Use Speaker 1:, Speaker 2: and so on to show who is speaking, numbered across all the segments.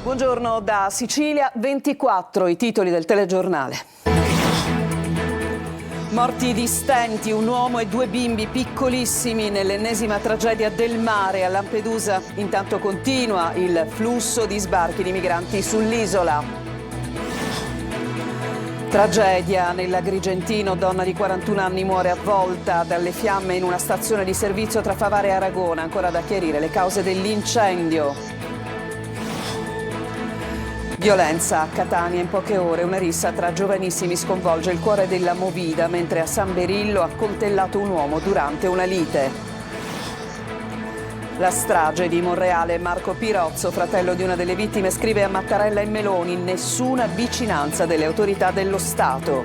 Speaker 1: Buongiorno da Sicilia, 24 i titoli del telegiornale. Morti di stenti, un uomo e 2 bimbi piccolissimi nell'ennesima tragedia del mare a Lampedusa. Intanto continua il flusso di sbarchi di migranti sull'isola. Tragedia nell'Agrigentino, donna di 41 anni muore avvolta dalle fiamme in una stazione di servizio tra Favara e Aragona. Ancora da chiarire le cause dell'incendio. Violenza a Catania in poche ore, una rissa tra giovanissimi sconvolge il cuore della movida mentre a San Berillo ha accoltellato un uomo durante una lite. La strage di Monreale, Marco Pirozzo, fratello di una delle vittime, scrive a Mattarella e Meloni: nessuna vicinanza delle autorità dello Stato.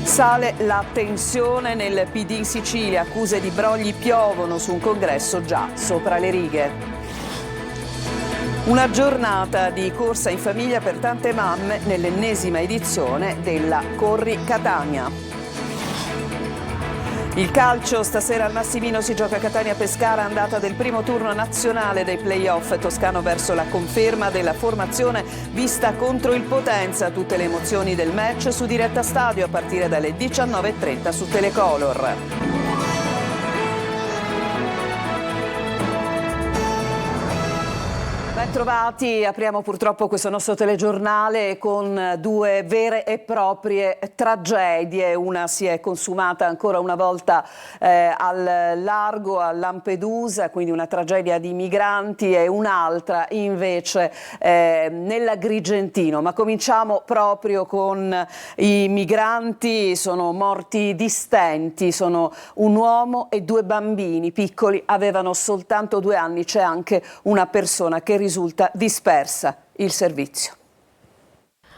Speaker 1: Sale la tensione nel PD in Sicilia, accuse di brogli piovono su un congresso già sopra le righe. Una giornata di corsa in famiglia per tante mamme nell'ennesima edizione della Corri Catania. Il calcio, stasera al Massimino si gioca Catania-Pescara, andata del primo turno nazionale dei play-off. Toscano verso la conferma della formazione vista contro il Potenza. Tutte le emozioni del match su Diretta Stadio a partire dalle 19:30 su Telecolor. Ben trovati, apriamo purtroppo questo nostro telegiornale con 2 vere e proprie tragedie. Una si è consumata ancora una volta al largo, a Lampedusa, quindi una tragedia di migranti, e un'altra invece nell'Agrigentino. Ma cominciamo proprio con i migranti. Sono morti di stenti, sono un uomo e 2 bambini piccoli, avevano soltanto 2 anni. C'è anche una persona che risulta dispersa. Il servizio.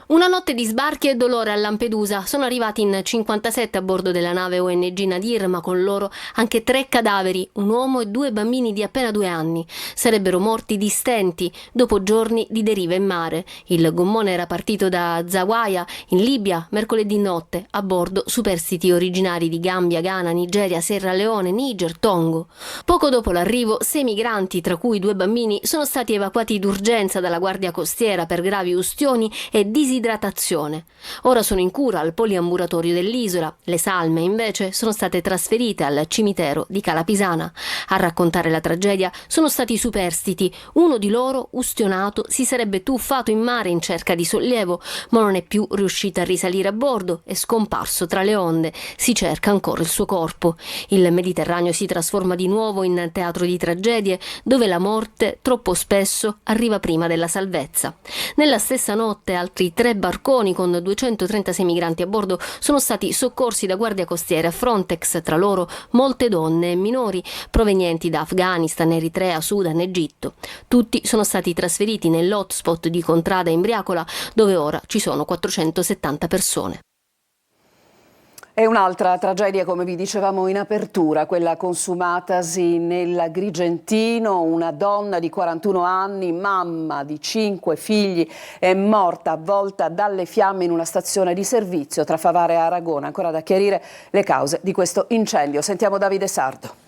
Speaker 2: Una notte di sbarchi e dolore a Lampedusa. Sono arrivati in 57 a bordo della nave ONG Nadir, ma con loro anche 3 cadaveri, un uomo e 2 bambini di appena 2 anni. Sarebbero morti di stenti dopo giorni di deriva in mare. Il gommone era partito da Zawiya, in Libia, mercoledì notte, a bordo superstiti originari di Gambia, Ghana, Nigeria, Sierra Leone, Niger, Togo. Poco dopo l'arrivo, 6 migranti, tra cui 2 bambini, sono stati evacuati d'urgenza dalla Guardia Costiera per gravi ustioni e disidratazione. Ora sono in cura al poliambulatorio dell'isola. Le salme, invece, sono state trasferite al cimitero di Cala Pisana. A raccontare la tragedia sono stati i superstiti. Uno di loro, ustionato, si sarebbe tuffato in mare in cerca di sollievo, ma non è più riuscito a risalire a bordo, è scomparso tra le onde. Si cerca ancora il suo corpo. Il Mediterraneo si trasforma di nuovo in teatro di tragedie, dove la morte troppo spesso arriva prima della salvezza. Nella stessa notte altri 3 barconi con 236 migranti a bordo sono stati soccorsi da Guardia Costiera e Frontex, tra loro molte donne e minori provenienti da Afghanistan, Eritrea, Sudan, Egitto. Tutti sono stati trasferiti nell'hotspot di Contrada Imbriacola, dove ora ci sono 470 persone.
Speaker 1: E un'altra tragedia, come vi dicevamo in apertura, quella consumatasi nell'Agrigentino. Una donna di 41 anni, mamma di 5 figli, è morta avvolta dalle fiamme in una stazione di servizio tra Favara e Aragona. Ancora da chiarire le cause di questo incendio. Sentiamo Davide Sardo.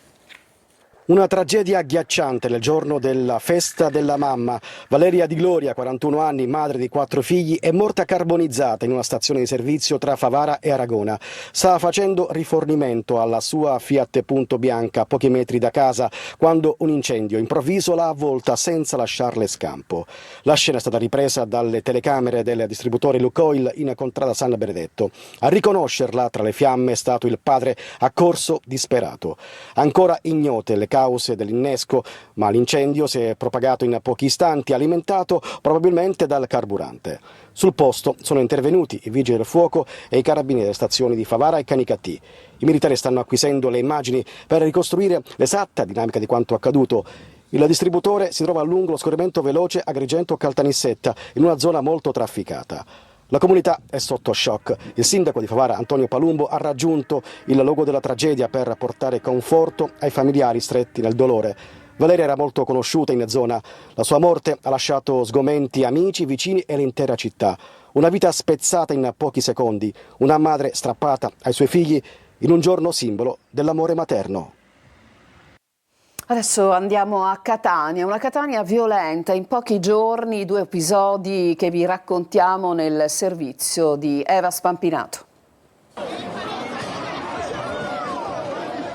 Speaker 3: Una tragedia agghiacciante nel giorno della festa della mamma. Valeria Di Gloria, 41 anni, madre di 4 figli, è morta carbonizzata in una stazione di servizio tra Favara e Aragona. Stava facendo rifornimento alla sua Fiat Punto bianca a pochi metri da casa quando un incendio improvviso l'ha avvolta senza lasciarle scampo. La scena è stata ripresa dalle telecamere del distributore Lukoil in contrada San Benedetto. A riconoscerla tra le fiamme è stato il padre, accorso disperato. Ancora ignote le cause dell'innesco, ma l'incendio si è propagato in pochi istanti, alimentato probabilmente dal carburante. Sul posto sono intervenuti i vigili del fuoco e i carabinieri delle stazioni di Favara e Canicattì. I militari stanno acquisendo le immagini per ricostruire l'esatta dinamica di quanto accaduto. Il distributore si trova lungo lo scorrimento veloce Agrigento-Caltanissetta, in una zona molto trafficata. La comunità è sotto shock. Il sindaco di Favara, Antonio Palumbo, ha raggiunto il luogo della tragedia per portare conforto ai familiari stretti nel dolore. Valeria era molto conosciuta in zona. La sua morte ha lasciato sgomenti amici, vicini e l'intera città. Una vita spezzata in pochi secondi. Una madre strappata ai suoi figli in un giorno simbolo dell'amore materno.
Speaker 1: Adesso andiamo a Catania, una Catania violenta. In pochi giorni 2 episodi che vi raccontiamo nel servizio di Eva Spampinato.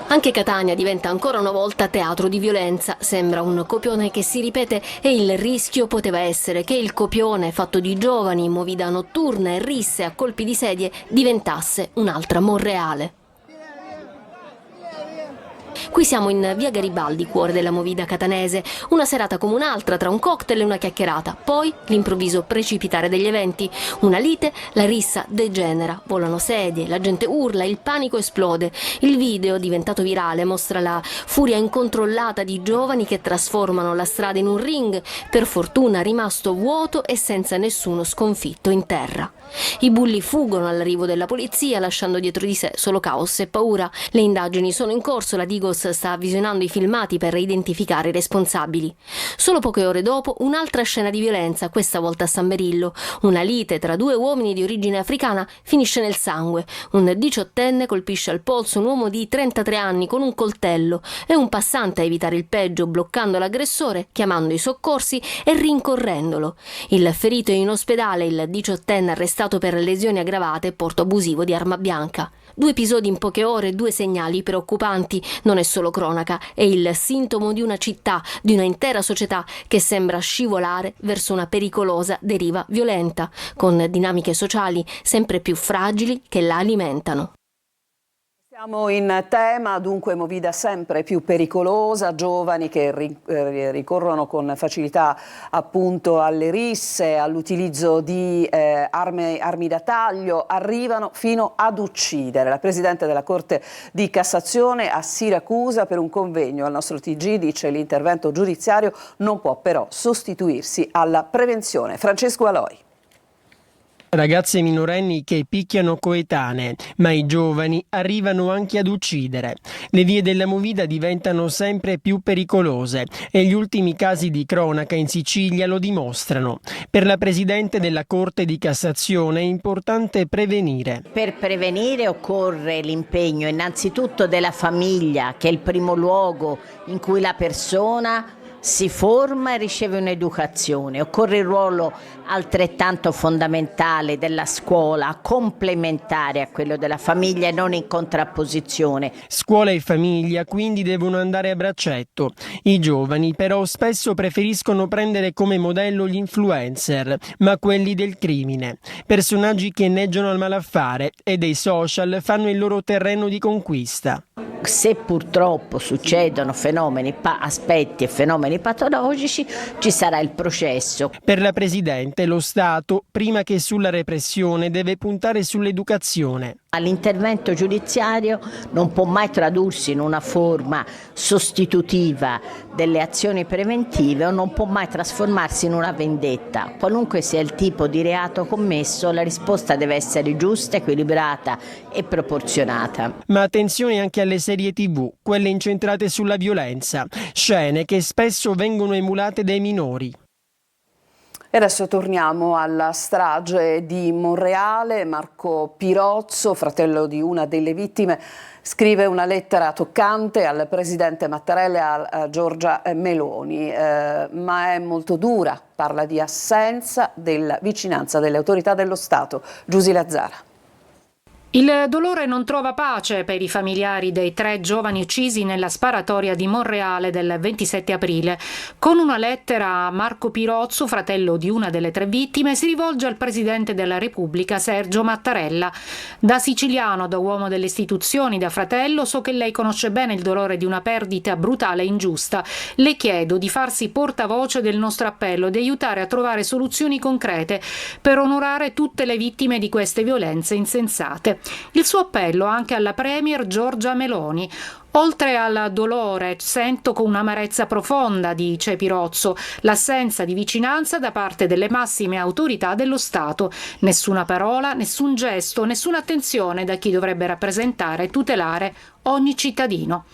Speaker 2: Anche Catania diventa ancora una volta teatro di violenza. Sembra un copione che si ripete e il rischio poteva essere che il copione, fatto di giovani, movida notturna e risse a colpi di sedie, diventasse un'altra Monreale. Qui siamo in via Garibaldi, cuore della movida catanese. Una serata come un'altra, tra un cocktail e una chiacchierata. Poi l'improvviso precipitare degli eventi. Una lite, la rissa degenera. Volano sedie, la gente urla, il panico esplode. Il video, diventato virale, mostra la furia incontrollata di giovani che trasformano la strada in un ring, per fortuna rimasto vuoto e senza nessuno sconfitto in terra. I bulli fuggono all'arrivo della polizia, lasciando dietro di sé solo caos e paura. Le indagini sono in corso, la Digos sta visionando i filmati per identificare i responsabili. Solo poche ore dopo, un'altra scena di violenza, questa volta a San Berillo. Una lite tra 2 uomini di origine africana finisce nel sangue. Un 18enne colpisce al polso un uomo di 33 anni con un coltello e un passante a evitare il peggio, bloccando l'aggressore, chiamando i soccorsi e rincorrendolo. Il ferito è in ospedale, il 18enne arrestato per lesioni aggravate e porto abusivo di arma bianca. 2 episodi in poche ore, 2 segnali preoccupanti. Non è solo cronaca, è il sintomo di una città, di una intera società che sembra scivolare verso una pericolosa deriva violenta, con dinamiche sociali sempre più fragili che la alimentano.
Speaker 1: Siamo in tema, dunque movida sempre più pericolosa, giovani che ricorrono con facilità appunto alle risse, all'utilizzo di armi da taglio, arrivano fino ad uccidere. La Presidente della Corte di Cassazione a Siracusa per un convegno al nostro TG dice che l'intervento giudiziario non può però sostituirsi alla prevenzione. Francesco Aloi.
Speaker 4: Ragazze minorenni che picchiano coetanee, ma i giovani arrivano anche ad uccidere. Le vie della movida diventano sempre più pericolose e gli ultimi casi di cronaca in Sicilia lo dimostrano. Per la Presidente della Corte di Cassazione è importante prevenire.
Speaker 5: Per prevenire occorre l'impegno innanzitutto della famiglia, che è il primo luogo in cui la persona si forma e riceve un'educazione. Occorre il ruolo altrettanto fondamentale della scuola, complementare a quello della famiglia e non in contrapposizione.
Speaker 4: Scuola e famiglia quindi devono andare a braccetto. I giovani però spesso preferiscono prendere come modello gli influencer, ma quelli del crimine. Personaggi che inneggiano al malaffare e dei social fanno il loro terreno di conquista.
Speaker 5: Se purtroppo succedono aspetti e fenomeni patologici, ci sarà il processo.
Speaker 4: Per la Presidente, lo Stato, prima che sulla repressione, deve puntare sull'educazione.
Speaker 5: L'intervento giudiziario non può mai tradursi in una forma sostitutiva delle azioni preventive o non può mai trasformarsi in una vendetta. Qualunque sia il tipo di reato commesso, la risposta deve essere giusta, equilibrata e proporzionata.
Speaker 4: Ma attenzione anche alle serie TV, quelle incentrate sulla violenza, scene che spesso vengono emulate dai minori.
Speaker 1: E adesso torniamo alla strage di Monreale. Marco Pirozzo, fratello di una delle vittime, scrive una lettera toccante al Presidente Mattarella e a Giorgia Meloni, ma è molto dura, parla di assenza della vicinanza delle autorità dello Stato. Giusy Lazzara.
Speaker 6: Il dolore non trova pace per i familiari dei 3 giovani uccisi nella sparatoria di Monreale del 27 aprile. Con una lettera, Marco Pirozzo, fratello di una delle 3 vittime, si rivolge al Presidente della Repubblica Sergio Mattarella. Da siciliano, da uomo delle istituzioni, da fratello, so che lei conosce bene il dolore di una perdita brutale e ingiusta. Le chiedo di farsi portavoce del nostro appello e di aiutare a trovare soluzioni concrete per onorare tutte le vittime di queste violenze insensate. Il suo appello anche alla Premier Giorgia Meloni. Oltre al dolore, sento con un'amarezza profonda, dice Pirozzo, l'assenza di vicinanza da parte delle massime autorità dello Stato. Nessuna parola, nessun gesto, nessuna attenzione da chi dovrebbe rappresentare e tutelare ogni cittadino.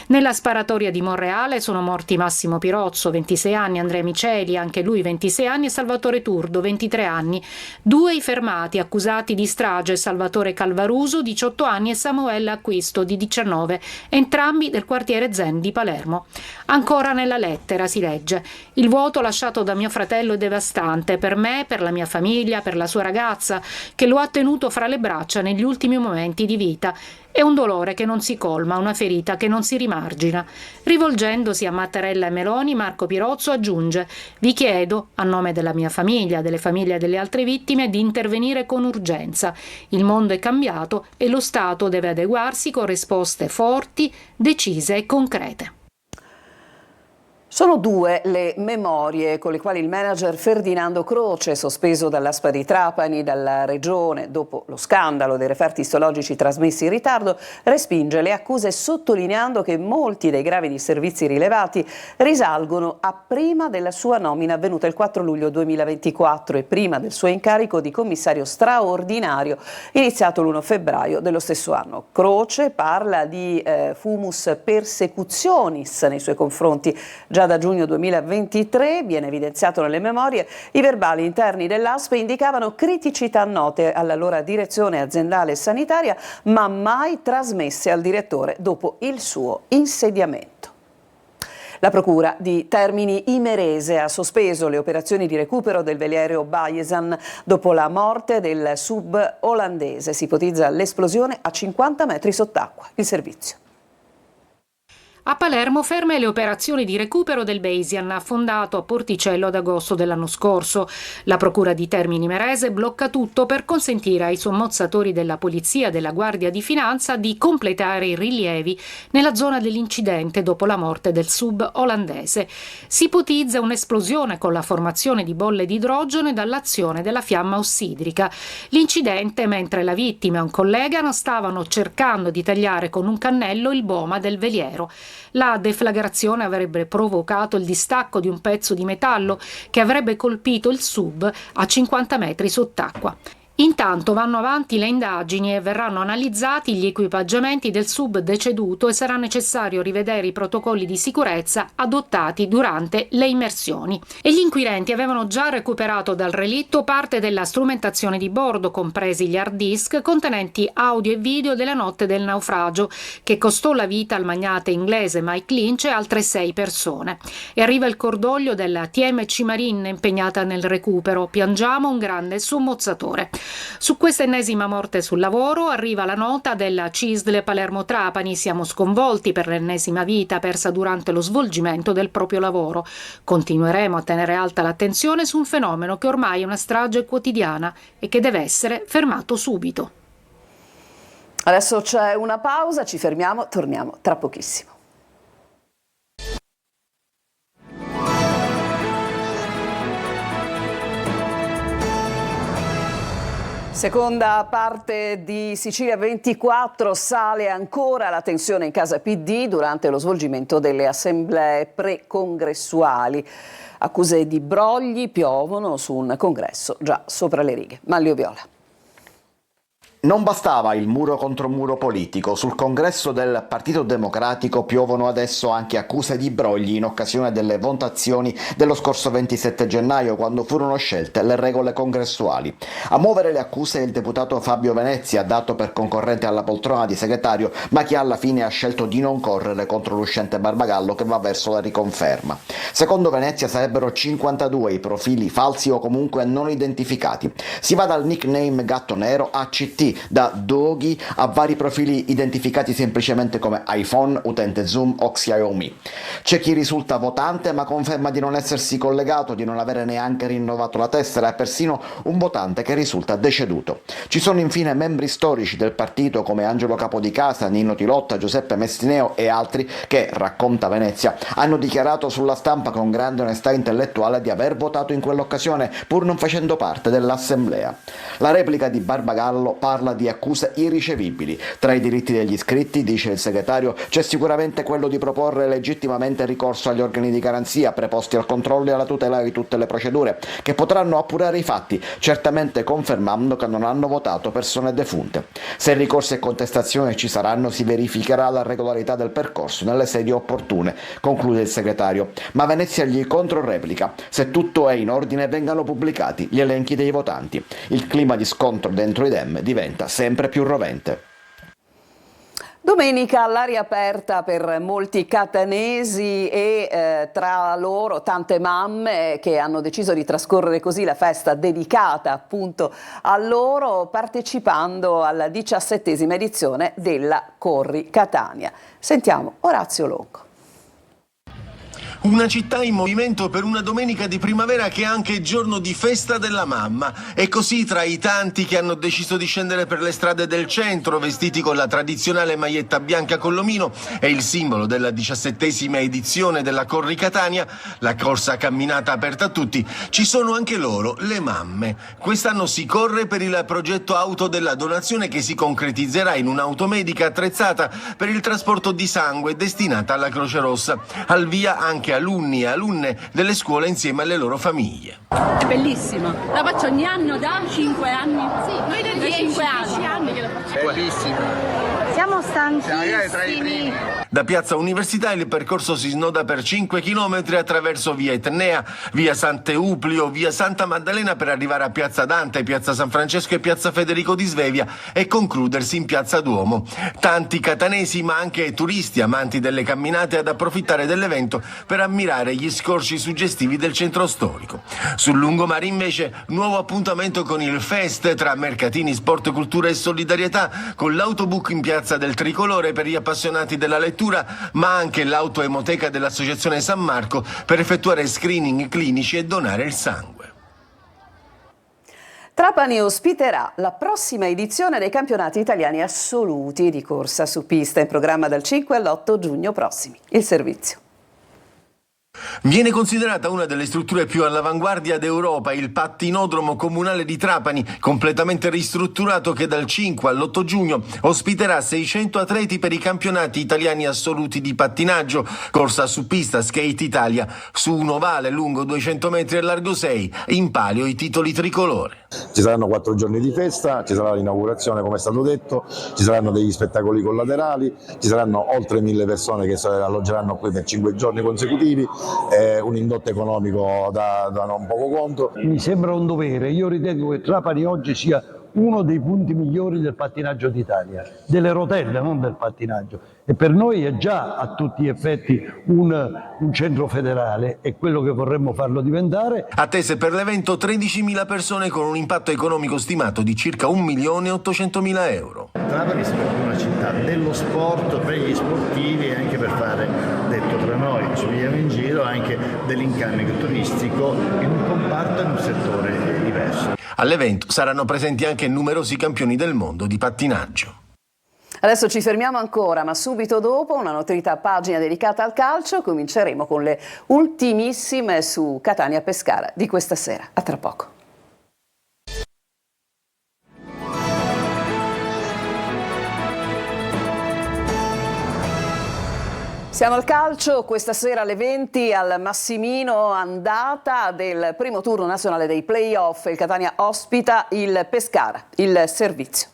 Speaker 6: Nella sparatoria di Monreale sono morti Massimo Pirozzo, 26 anni, Andrea Miceli, anche lui 26 anni, e Salvatore Turdo, 23 anni. 2 i fermati accusati di strage, Salvatore Calvaruso, 18 anni, e Samuele Acquisto, di 19, entrambi entrambi del quartiere Zen di Palermo. Ancora nella lettera si legge: il vuoto lasciato da mio fratello è devastante per me, per la mia famiglia, per la sua ragazza, che lo ha tenuto fra le braccia negli ultimi momenti di vita. È un dolore che non si colma, una ferita che non si rimargina. Rivolgendosi a Mattarella e Meloni, Marco Pirozzo aggiunge: vi chiedo, a nome della mia famiglia, delle famiglie delle altre vittime, di intervenire con urgenza. Il mondo è cambiato e lo Stato deve adeguarsi con risposte forti, decise e concrete.
Speaker 1: Sono due le memorie con le quali il manager Ferdinando Croce, sospeso dall'ASPA di Trapani, dalla Regione, dopo lo scandalo dei referti istologici trasmessi in ritardo, respinge le accuse sottolineando che molti dei gravi disservizi rilevati risalgono a prima della sua nomina avvenuta il 4 luglio 2024 e prima del suo incarico di commissario straordinario iniziato l'1 febbraio dello stesso anno. Croce parla di fumus persecutionis nei suoi confronti. Già da giugno 2023, viene evidenziato nelle memorie, i verbali interni dell'ASP indicavano criticità note all'allora direzione aziendale e sanitaria, ma mai trasmesse al direttore dopo il suo insediamento. La Procura di Termini Imerese ha sospeso le operazioni di recupero del veliero Bayesan dopo la morte del sub olandese. Si ipotizza l'esplosione a 50 metri sott'acqua. Il servizio.
Speaker 6: A Palermo ferme le operazioni di recupero del Bayesian, affondato a Porticello ad agosto dell'anno scorso. La Procura di Termini Imerese blocca tutto per consentire ai sommozzatori della Polizia e della Guardia di Finanza di completare i rilievi nella zona dell'incidente dopo la morte del sub olandese. Si ipotizza un'esplosione con la formazione di bolle di idrogeno e dall'azione della fiamma ossidrica. L'incidente mentre la vittima e un collega stavano cercando di tagliare con un cannello il boma del veliero. La deflagrazione avrebbe provocato il distacco di un pezzo di metallo che avrebbe colpito il sub a 50 metri sott'acqua. Intanto vanno avanti le indagini e verranno analizzati gli equipaggiamenti del sub deceduto e sarà necessario rivedere i protocolli di sicurezza adottati durante le immersioni. E gli inquirenti avevano già recuperato dal relitto parte della strumentazione di bordo, compresi gli hard disk contenenti audio e video della notte del naufragio, che costò la vita al magnate inglese Mike Lynch e altre 6 persone. E arriva il cordoglio della TMC Marine impegnata nel recupero. Piangiamo un grande sommozzatore. Su questa ennesima morte sul lavoro arriva la nota della CISL Palermo Trapani. Siamo sconvolti per l'ennesima vita persa durante lo svolgimento del proprio lavoro. Continueremo a tenere alta l'attenzione su un fenomeno che ormai è una strage quotidiana e che deve essere fermato subito.
Speaker 1: Adesso c'è una pausa, ci fermiamo, torniamo tra pochissimo. Seconda parte di Sicilia 24, sale ancora la tensione in casa PD durante lo svolgimento delle assemblee precongressuali. Accuse di brogli piovono su un congresso già sopra le righe. Manlio Viola.
Speaker 7: Non bastava il muro contro muro politico, sul congresso del Partito Democratico piovono adesso anche accuse di brogli in occasione delle votazioni dello scorso 27 gennaio, quando furono scelte le regole congressuali. A muovere le accuse è il deputato Fabio Venezia, dato per concorrente alla poltrona di segretario, ma che alla fine ha scelto di non correre contro l'uscente Barbagallo, che va verso la riconferma. Secondo Venezia sarebbero 52 i profili falsi o comunque non identificati. Si va dal nickname Gatto Nero a CT, da Doghi a vari profili identificati semplicemente come iPhone, utente Zoom o Xiaomi. C'è chi risulta votante ma conferma di non essersi collegato, di non avere neanche rinnovato la tessera, e persino un votante che risulta deceduto. Ci sono infine membri storici del partito come Angelo Capodicasa, Nino Tilotta, Giuseppe Mestineo e altri che, racconta Venezia, hanno dichiarato sulla stampa con grande onestà intellettuale di aver votato in quell'occasione pur non facendo parte dell'assemblea. La replica di Barbagallo parla di accuse irricevibili. Tra i diritti degli iscritti, dice il segretario, c'è sicuramente quello di proporre legittimamente ricorso agli organi di garanzia preposti al controllo e alla tutela di tutte le procedure, che potranno appurare i fatti, certamente confermando che non hanno votato persone defunte. Se ricorsi e contestazioni ci saranno, si verificherà la regolarità del percorso nelle sedi opportune, conclude il segretario. Ma Venezia gli controreplica: se tutto è in ordine vengano pubblicati gli elenchi dei votanti. Il clima di scontro dentro i Dem diventa sempre più rovente.
Speaker 1: Domenica all'aria aperta per molti catanesi e tra loro tante mamme che hanno deciso di trascorrere così la festa dedicata appunto a loro, partecipando alla 17ª edizione della Corri Catania. Sentiamo Orazio Longo.
Speaker 8: Una città in movimento per una domenica di primavera che è anche giorno di festa della mamma. E così, tra i tanti che hanno deciso di scendere per le strade del centro, vestiti con la tradizionale maglietta bianca con l'omino e il simbolo della 17ª edizione della Corri Catania, la corsa camminata aperta a tutti, ci sono anche loro, le mamme. Quest'anno si corre per il progetto Auto della Donazione, che si concretizzerà in un'auto medica attrezzata per il trasporto di sangue destinata alla Croce Rossa. Al via anche alunni e alunne delle scuole insieme alle loro famiglie.
Speaker 9: È bellissimo, la faccio ogni anno da 5 anni. Sì, noi da 10 anni che la facciamo.
Speaker 8: Bellissimo.
Speaker 9: Siamo stanchissimi.
Speaker 8: Da Piazza Università il percorso si snoda per 5 chilometri attraverso via Etnea, via Sant'Euplio, via Santa Maddalena per arrivare a Piazza Dante, Piazza San Francesco e Piazza Federico di Svevia e concludersi in Piazza Duomo. Tanti catanesi ma anche turisti amanti delle camminate ad approfittare dell'evento per ammirare gli scorci suggestivi del centro storico. Sul lungomare invece nuovo appuntamento con il Fest tra mercatini, sport, cultura e solidarietà, con l'autobook in Piazza del Tricolore per gli appassionati della lettura, ma anche l'autoemoteca dell'Associazione San Marco per effettuare screening clinici e donare il sangue.
Speaker 1: Trapani ospiterà la prossima edizione dei campionati italiani assoluti di corsa su pista, in programma dal 5 all'8 giugno prossimi. Il servizio.
Speaker 8: Viene considerata una delle strutture più all'avanguardia d'Europa il pattinodromo comunale di Trapani, completamente ristrutturato, che dal 5 all'8 giugno ospiterà 600 atleti per i campionati italiani assoluti di pattinaggio, corsa su pista, skate Italia, su un ovale lungo 200 metri e largo 6, in palio i titoli tricolore.
Speaker 10: Ci saranno 4 giorni di festa, ci sarà l'inaugurazione come è stato detto, ci saranno degli spettacoli collaterali, ci saranno oltre 1000 persone che alloggeranno qui per 5 giorni consecutivi, un indotto economico da non poco conto.
Speaker 11: Mi sembra un dovere, io ritengo che Trapani oggi sia uno dei punti migliori del pattinaggio d'Italia, delle rotelle, non del pattinaggio, e per noi è già a tutti gli effetti un centro federale, è quello che vorremmo farlo diventare.
Speaker 8: Attese per l'evento 13.000 persone con un impatto economico stimato di circa 1.800.000 euro.
Speaker 12: Trapani è una città dello sport per gli sportivi e anche per fare, detto tra noi, ci vediamo in giro, anche dell'incarico turistico in un comparto e in un settore diverso.
Speaker 8: All'evento saranno presenti anche numerosi campioni del mondo di pattinaggio.
Speaker 1: Adesso ci fermiamo ancora, ma subito dopo una nutrita pagina dedicata al calcio. Cominceremo con le ultimissime su Catania Pescara di questa sera. A tra poco. Siamo al calcio, questa sera alle 20 al Massimino, andata del primo turno nazionale dei play-off. Il Catania ospita il Pescara, il servizio.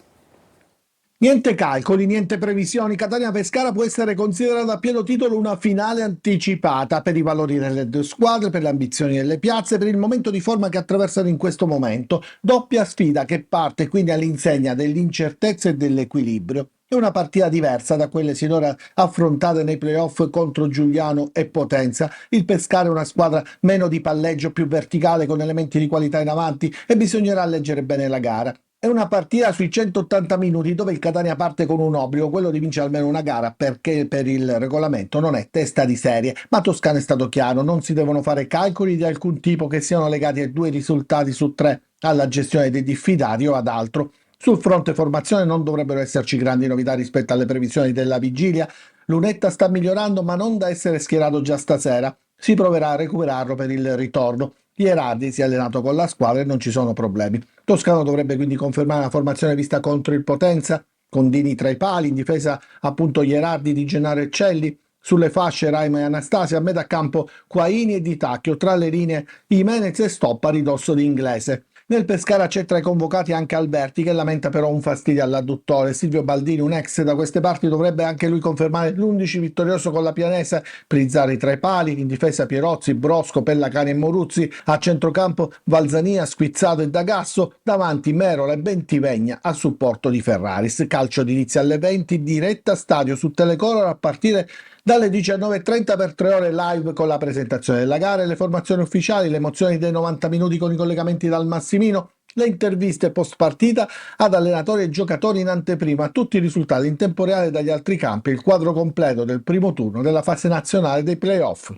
Speaker 13: Niente calcoli, niente previsioni. Catania Pescara può essere considerata a pieno titolo una finale anticipata per i valori delle due squadre, per le ambizioni delle piazze, per il momento di forma che attraversano in questo momento. Doppia sfida che parte quindi all'insegna dell'incertezza e dell'equilibrio. È una partita diversa da quelle sinora affrontate nei playoff contro Giuliano e Potenza. Il Pescara è una squadra meno di palleggio, più verticale, con elementi di qualità in avanti, e bisognerà leggere bene la gara. È una partita sui 180 minuti dove il Catania parte con un obbligo, quello di vincere almeno una gara, perché per il regolamento non è testa di serie. Ma Toscano è stato chiaro, non si devono fare calcoli di alcun tipo che siano legati a 2 risultati su 3, alla gestione dei diffidati o ad altro. Sul fronte formazione non dovrebbero esserci grandi novità rispetto alle previsioni della vigilia. Lunetta sta migliorando, ma non da essere schierato già stasera. Si proverà a recuperarlo per il ritorno. Ierardi si è allenato con la squadra e non ci sono problemi. Toscano dovrebbe quindi confermare la formazione vista contro il Potenza, con Dini tra i pali, in difesa appunto Ierardi, Di Gennaro e Celli, sulle fasce Raimo e Anastasia, a metà campo Quaini e Di Tacchio, tra le linee Jimenez e Stoppa a ridosso di Inglese. Nel Pescara c'è tra i convocati anche Alberti, che lamenta però un fastidio all'adduttore. Silvio Baldini, un ex da queste parti, dovrebbe anche lui confermare l'11 vittorioso con la Pianese. Prizzari tra i pali, in difesa Pierozzi, Brosco, Pellacani e Moruzzi, a centrocampo Valzania, Squizzato e D'Agasso, davanti Merola e Bentivegna a supporto di Ferraris. Calcio di inizio alle 20, diretta stadio su Telecolor a partire dalle 19.30 per 3 ore live con la presentazione della gara e le formazioni ufficiali, le emozioni dei 90 minuti con i collegamenti dal Massimino, le interviste post partita ad allenatori e giocatori in anteprima, tutti i risultati in tempo reale dagli altri campi, il quadro completo del primo turno della fase nazionale dei play-off.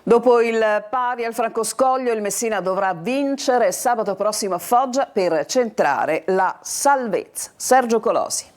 Speaker 1: Dopo il pari al Francoscoglio, il Messina dovrà vincere sabato prossimo a Foggia per centrare la salvezza. Sergio Colosi.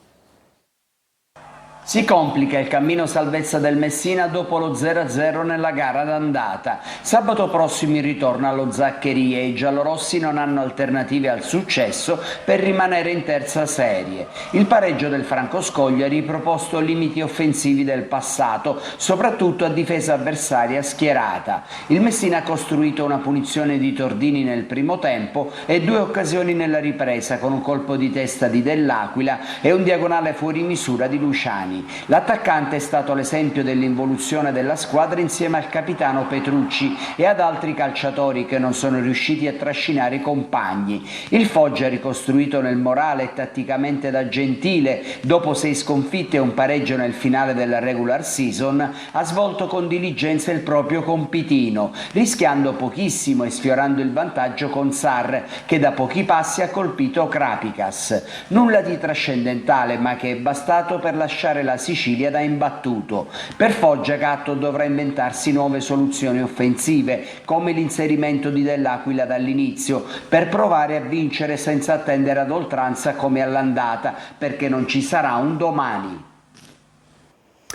Speaker 14: Si complica il cammino salvezza del Messina dopo lo 0-0 nella gara d'andata. Sabato prossimo il ritorno allo Zaccheria e i giallorossi non hanno alternative al successo per rimanere in terza serie. Il pareggio del Francoscoglio ha riproposto limiti offensivi del passato, soprattutto a difesa avversaria schierata. Il Messina ha costruito una punizione di Tordini nel primo tempo e 2 occasioni nella ripresa, con un colpo di testa di Dell'Aquila e un diagonale fuori misura di Luciani. L'attaccante è stato l'esempio dell'involuzione della squadra insieme al capitano Petrucci e ad altri calciatori che non sono riusciti a trascinare i compagni. Il Foggia, ricostruito nel morale e tatticamente da Gentile, dopo 6 sconfitte e un pareggio nel finale della regular season, ha svolto con diligenza il proprio compitino, rischiando pochissimo e sfiorando il vantaggio con Sarr, che da pochi passi ha colpito Krapicas. Nulla di trascendentale, ma che è bastato per lasciare la Sicilia da imbattuto. Per Foggia Gatto dovrà inventarsi nuove soluzioni offensive, come l'inserimento di Dell'Aquila dall'inizio, per provare a vincere senza attendere ad oltranza come all'andata, perché non ci sarà un domani.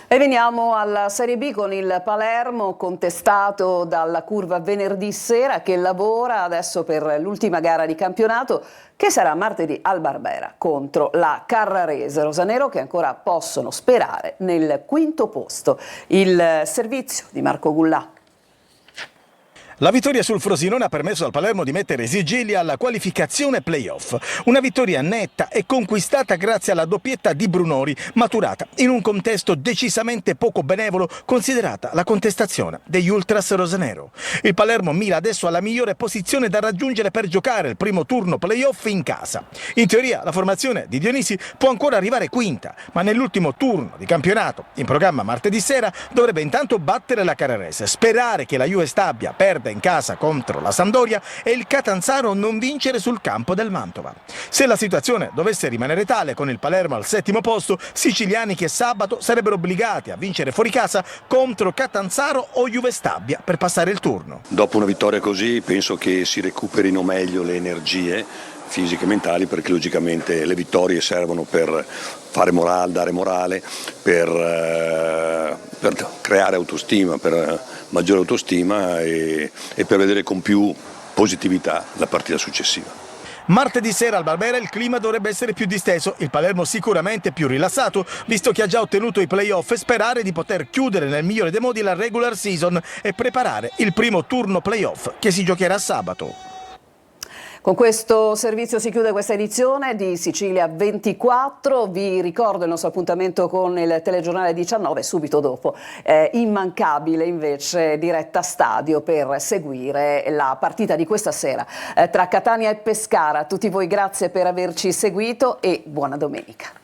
Speaker 1: E veniamo alla Serie B con il Palermo, contestato dalla Curva venerdì sera, che lavora adesso per l'ultima gara di campionato, che sarà martedì al Barbera contro la Carrarese. Rosanero che ancora possono sperare nel quinto posto. Il servizio di Marco Gullà.
Speaker 15: La vittoria sul Frosinone ha permesso al Palermo di mettere sigilli alla qualificazione play-off. Una vittoria netta e conquistata grazie alla doppietta di Brunori, maturata in un contesto decisamente poco benevolo, considerata la contestazione degli Ultras rosanero. Il Palermo mira adesso alla migliore posizione da raggiungere per giocare il primo turno play-off in casa. In teoria la formazione di Dionisi può ancora arrivare quinta, ma nell'ultimo turno di campionato, in programma martedì sera, dovrebbe intanto battere la Carrarese, sperare che la Juve Stabia perda in casa contro la Sampdoria e il Catanzaro non vincere sul campo del Mantova. Se la situazione dovesse rimanere tale, con il Palermo al 7° posto, siciliani che sabato sarebbero obbligati a vincere fuori casa contro Catanzaro o Juve Stabia per passare il turno.
Speaker 16: Dopo una vittoria così penso che si recuperino meglio le energie fisiche e mentali, perché logicamente le vittorie servono per fare morale, dare morale, per creare autostima, per maggiore autostima e per vedere con più positività la partita successiva.
Speaker 15: Martedì sera al Barbera il clima dovrebbe essere più disteso, il Palermo sicuramente più rilassato, visto che ha già ottenuto i play-off, e sperare di poter chiudere nel migliore dei modi la regular season e preparare il primo turno play-off che si giocherà sabato.
Speaker 1: Con questo servizio si chiude questa edizione di Sicilia 24. Vi ricordo il nostro appuntamento con il telegiornale 19 subito dopo. Immancabile invece diretta stadio per seguire la partita di questa sera tra Catania e Pescara. A tutti voi grazie per averci seguito e buona domenica.